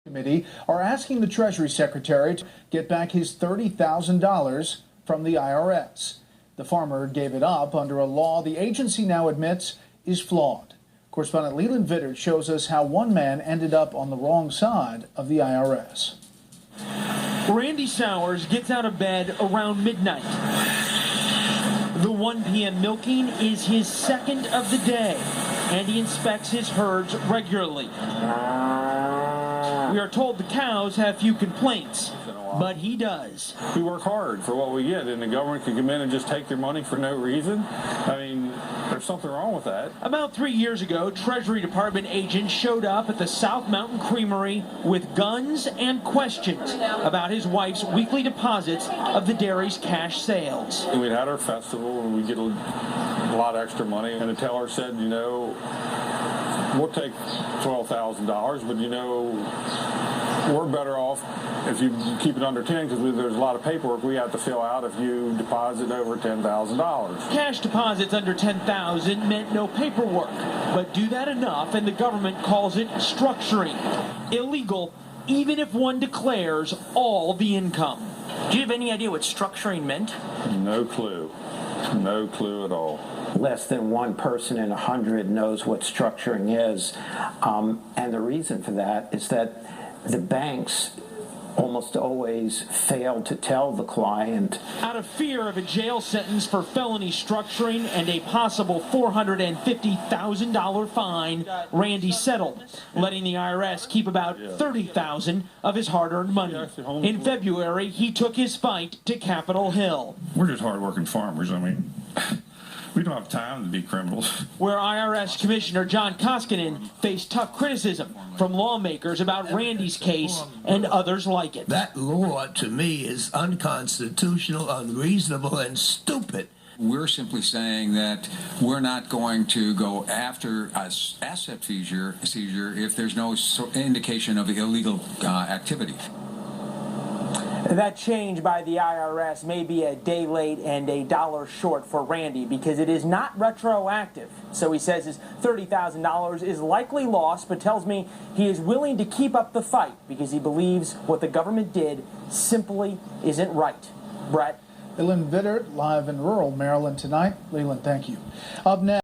Committee are asking the Treasury Secretary to get back his $30,000 from the IRS. The farmer gave it up under a law the agency now admits is flawed. Correspondent Leland Vittert shows us how one man ended up on the wrong side of the IRS. Randy Sowers gets out of bed around midnight. The 1 p.m. milking is his second of the day, and he inspects his herds regularly. We are told the cows have few complaints, but he does. We work hard for what we get, and the government can come in and just take your money for no reason. I mean, there's something wrong with that. About 3 years ago, Treasury Department agents showed up at the Maryland Creamery with guns and questions about his wife's weekly deposits of the dairy's cash sales. We had our festival, and we get a lot of extra money, and the teller said, you know, we'll take $12,000, but you know, we're better off if you keep it under 10 because there's a lot of paperwork we have to fill out if you deposit over $10,000. Cash deposits under $10,000 meant no paperwork, but do that enough and the government calls it structuring. Illegal, even if one declares all the income. Do you have any idea what structuring meant? No clue. No clue at all. Less than one person in 100 knows what structuring is. And the reason for that is that the banks almost always fail to tell the client. Out of fear of a jail sentence for felony structuring and a possible $450,000 fine, Randy settled, letting the IRS keep about $30,000 of his hard-earned money. In February, he took his fight to Capitol Hill. We're just hard-working farmers. I mean, we don't have time to be criminals. Where IRS Commissioner John Koskinen faced tough criticism from lawmakers about Randy's case and others like it. That law, to me, is unconstitutional, unreasonable, and stupid. We're simply saying that we're not going to go after asset seizure if there's no indication of illegal activity. That change by the IRS may be a day late and a dollar short for Randy because it is not retroactive. So he says his $30,000 is likely lost, but tells me he is willing to keep up the fight because he believes what the government did simply isn't right. Brett? Leland Vittert, live in rural Maryland tonight. Leland, thank you. Up next.